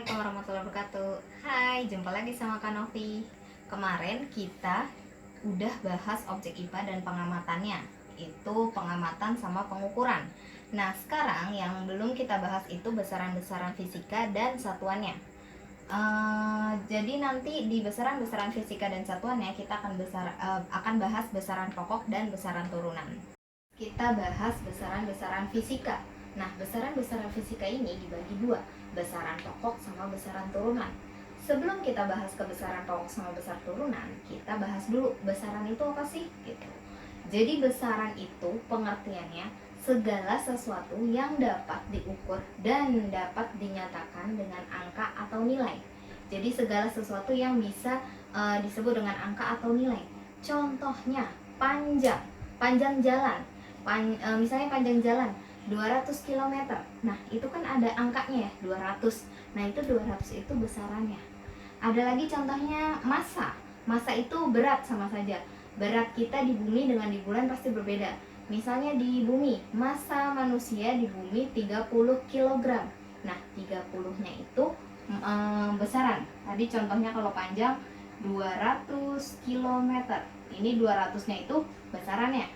Assalamualaikum warahmatullahi wabarakatuh. Hai, jumpa lagi sama Kak Novi. Kemarin kita udah bahas objek IPA dan pengamatannya. Itu pengamatan sama pengukuran. Nah, sekarang yang belum kita bahas itu besaran-besaran fisika dan satuannya. Jadi nanti di besaran-besaran fisika dan satuannya kita akan bahas besaran pokok dan besaran turunan. Kita bahas besaran-besaran fisika. Nah, besaran-besaran fisika ini dibagi dua, besaran pokok sama besaran turunan. Sebelum kita bahas ke besaran pokok sama besar turunan, kita bahas dulu besaran itu apa sih? Gitu. Jadi besaran itu pengertiannya segala sesuatu yang dapat diukur dan dapat dinyatakan dengan angka atau nilai. Jadi segala sesuatu yang bisa disebut dengan angka atau nilai. Contohnya panjang jalan. Misalnya panjang jalan 200 km. Nah, itu kan ada angkanya ya, 200. Nah, itu 200 itu besarannya. Ada lagi contohnya massa. Massa itu berat sama saja. Berat kita di bumi dengan di bulan pasti berbeda. Misalnya di bumi, massa manusia di bumi 30 kg. Nah, 30-nya itu besaran. Tadi contohnya kalau panjang 200 km. Ini 200-nya itu besarannya.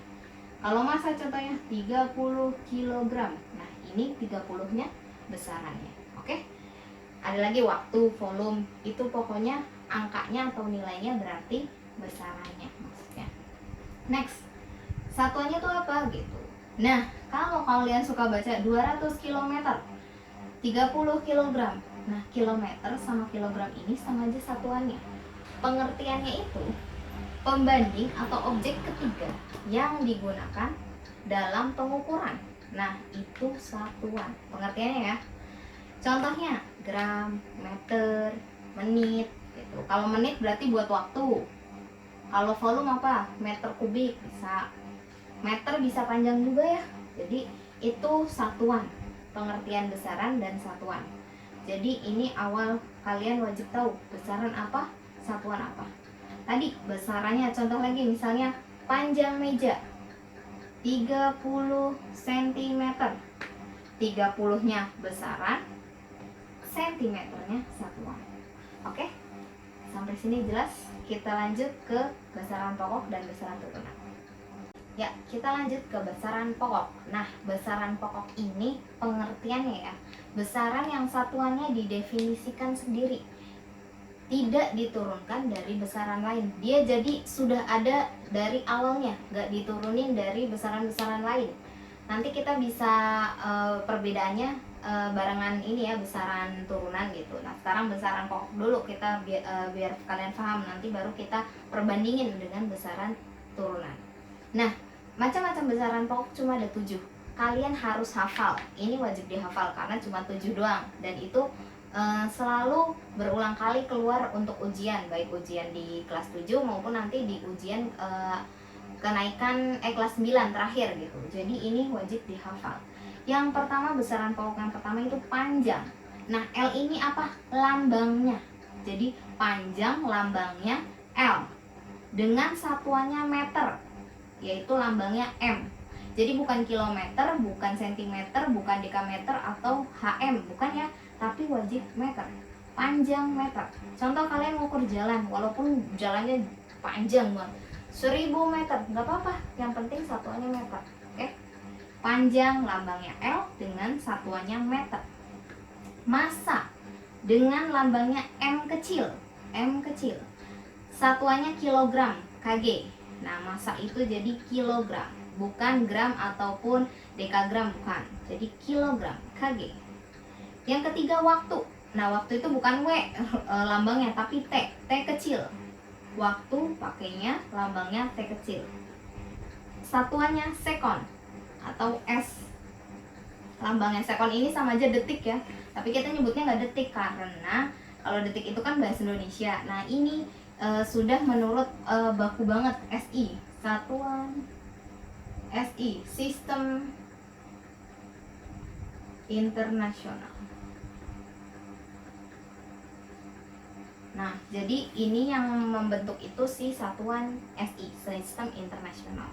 Kalau massa contohnya 30 kg. Nah, ini 30-nya besarannya. Oke? Ada lagi waktu, volume. Itu pokoknya angkanya atau nilainya berarti besarannya maksudnya. Next. Satuannya tuh apa gitu. Nah, kalau kalian suka baca 200 km, 30 kg. Nah, kilometer sama kilogram ini sama aja satuannya. Pengertiannya itu pembanding atau objek ketiga yang digunakan dalam pengukuran. Nah, itu satuan. Pengertiannya ya. Contohnya gram, meter, menit gitu. Kalau menit berarti buat waktu. Kalau volume apa? Meter kubik bisa. Meter bisa panjang juga ya. Jadi itu satuan. Pengertian besaran dan satuan. Jadi ini awal kalian wajib tahu besaran apa, satuan apa. Tadi besarannya, contoh lagi misalnya panjang meja 30 cm. 30-nya besaran, cm-nya satuan. Oke? Sampai sini jelas? Kita lanjut ke besaran pokok dan besaran turunan. Ya, kita lanjut ke besaran pokok. Nah, besaran pokok ini pengertiannya ya, besaran yang satuannya didefinisikan sendiri, tidak diturunkan dari besaran lain. Dia jadi sudah ada dari awalnya, gak diturunin dari besaran-besaran lain. Nanti kita bisa perbedaannya barengan ini ya, besaran turunan gitu. Nah, sekarang besaran pokok dulu kita biar kalian paham, nanti baru kita perbandingin dengan besaran turunan. Nah, macam-macam besaran pokok cuma ada 7. Kalian harus hafal. Ini wajib dihafal karena cuma 7 doang, dan itu selalu berulang kali keluar untuk ujian, baik ujian di kelas 7 maupun nanti di ujian kenaikan kelas 9 terakhir gitu. Jadi ini wajib dihafal. Yang pertama, besaran pokok yang pertama itu panjang. Nah, L ini apa? Lambangnya. Jadi panjang lambangnya L dengan satuannya meter, yaitu lambangnya M. Jadi bukan kilometer, bukan sentimeter, bukan dekameter atau HM, bukan ya, tapi wajib meter. Panjang meter. Contoh kalian ngukur jalan, walaupun jalannya panjang banget, 1000 meter, nggak apa-apa, yang penting satuannya meter. Oke? Panjang lambangnya L dengan satuannya meter. Massa dengan lambangnya M kecil, satuannya kilogram, kg. Nah, massa itu jadi kilogram, bukan gram ataupun dekagram, bukan. Jadi kilogram, kg. Yang ketiga, waktu. Nah, waktu itu bukan W lambangnya, tapi T kecil. Waktu pakainya lambangnya T kecil. Satuannya sekon atau S. Lambangnya sekon ini sama aja detik ya, tapi kita nyebutnya nggak detik karena kalau detik itu kan bahasa Indonesia. Nah, ini sudah menurut baku banget, SI, satuan SI, sistem internasional. Nah, jadi ini yang membentuk itu si satuan SI, sistem internasional.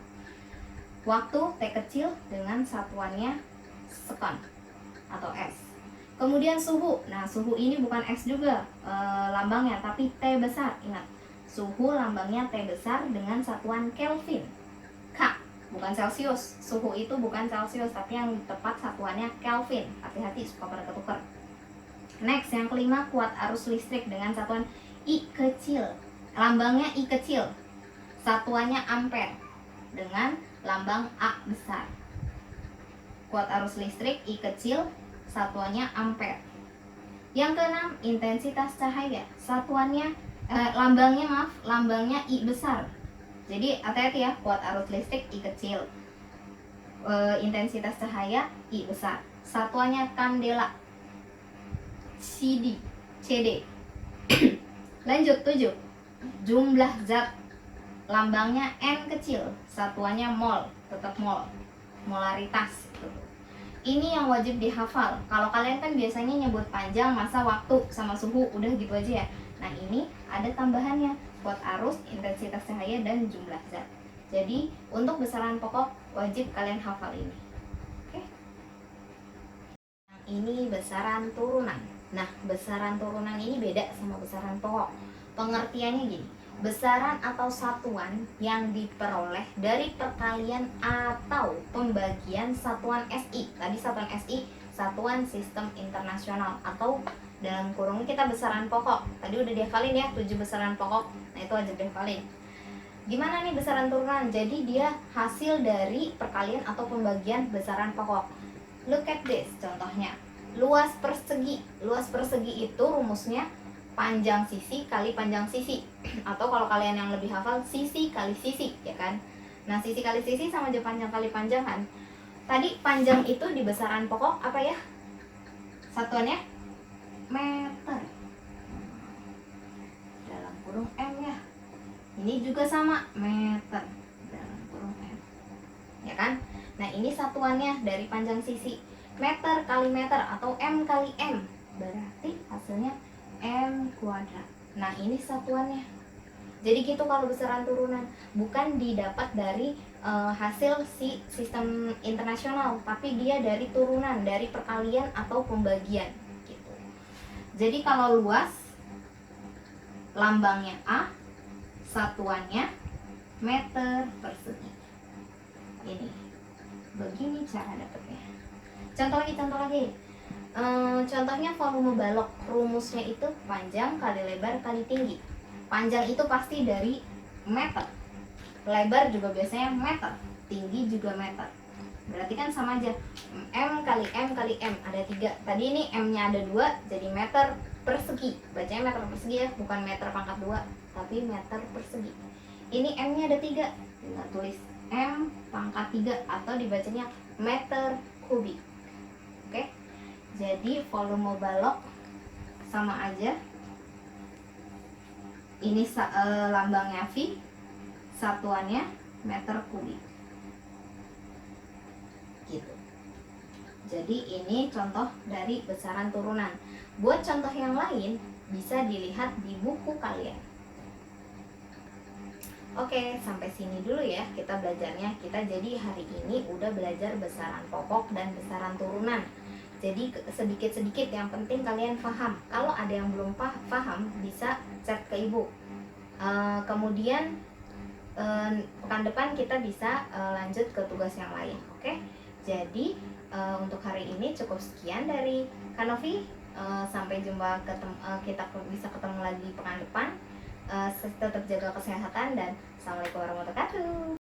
Waktu T kecil dengan satuannya sekon atau S. Kemudian suhu. Nah, suhu ini bukan X juga lambangnya, tapi T besar. Ingat, suhu lambangnya T besar dengan satuan Kelvin. K, bukan Celcius. Suhu itu bukan Celcius, tapi yang tepat satuannya Kelvin. Hati-hati suka pada ketuker. Next, yang kelima, kuat arus listrik dengan satuan I kecil. Lambangnya I kecil. Satuannya ampere dengan lambang A besar. Kuat arus listrik I kecil, satuannya ampere. Yang keenam, intensitas cahaya. Satuannya lambangnya I besar. Jadi hati-hati ya, kuat arus listrik I kecil. Intensitas cahaya I besar. Satuannya kandela. CD. Lanjut 7. Jumlah zat. Lambangnya N kecil. Satuannya mol, tetap mol. Molaritas. Ini yang wajib dihafal. Kalau kalian kan biasanya nyebut panjang, masa, waktu, sama suhu, udah gitu aja ya. Nah, ini ada tambahannya, kuat arus, intensitas cahaya, dan jumlah zat. Jadi, untuk besaran pokok wajib kalian hafal ini. Oke. Yang ini besaran turunan. Nah, besaran turunan ini beda sama besaran pokok. Pengertiannya gini. Besaran atau satuan yang diperoleh dari perkalian atau pembagian satuan SI. Tadi satuan SI, satuan sistem internasional, atau dalam kurung kita besaran pokok. Tadi udah dihafalin ya, 7 besaran pokok. Nah, itu wajib dihafalin. Gimana nih besaran turunan? Jadi dia hasil dari perkalian atau pembagian besaran pokok. Look at this contohnya. Luas persegi. Luas persegi itu rumusnya panjang sisi kali panjang sisi, atau kalau kalian yang lebih hafal, sisi kali sisi, ya kan. Nah, sisi kali sisi sama aja panjang kali panjang kan. Tadi panjang itu di besaran pokok apa ya? Satuannya meter dalam kurung M ya. Ini juga sama, meter dalam kurung M, ya kan. Nah, ini satuannya dari panjang sisi, meter kali meter atau M kali M, berarti hasilnya M kuadrat. Nah, ini satuannya. Jadi gitu kalau besaran turunan, bukan didapat dari hasil si sistem internasional, tapi dia dari turunan, dari perkalian atau pembagian gitu. Jadi kalau luas, lambangnya A, satuannya meter persegi. Ini begini cara dapatnya. Contoh lagi. Contohnya volume balok, rumusnya itu panjang kali lebar kali tinggi. Panjang itu pasti dari meter, lebar juga biasanya meter, tinggi juga meter. Berarti kan sama aja, M kali M kali M, ada 3. Tadi ini M nya ada 2, jadi meter persegi. Bacanya meter persegi ya, bukan meter pangkat 2, tapi meter persegi. Ini M nya ada 3, tinggal tulis M pangkat 3, atau dibacanya meter kubik. Oke. Jadi volume balok sama aja. Ini lambangnya V, satuannya meter kubik. Gitu. Jadi ini contoh dari besaran turunan. Buat contoh yang lain bisa dilihat di buku kalian. Oke, sampai sini dulu ya kita belajarnya. Kita jadi hari ini udah belajar besaran pokok dan besaran turunan. Jadi sedikit-sedikit, yang penting kalian paham. Kalau ada yang belum paham, bisa chat ke ibu. Kemudian pekan depan kita bisa lanjut ke tugas yang lain. Oke? Jadi untuk hari ini cukup sekian dari Kanovi. Sampai jumpa, kita bisa ketemu lagi pekan depan. Tetap jaga kesehatan dan assalamualaikum warahmatullahi wabarakatuh.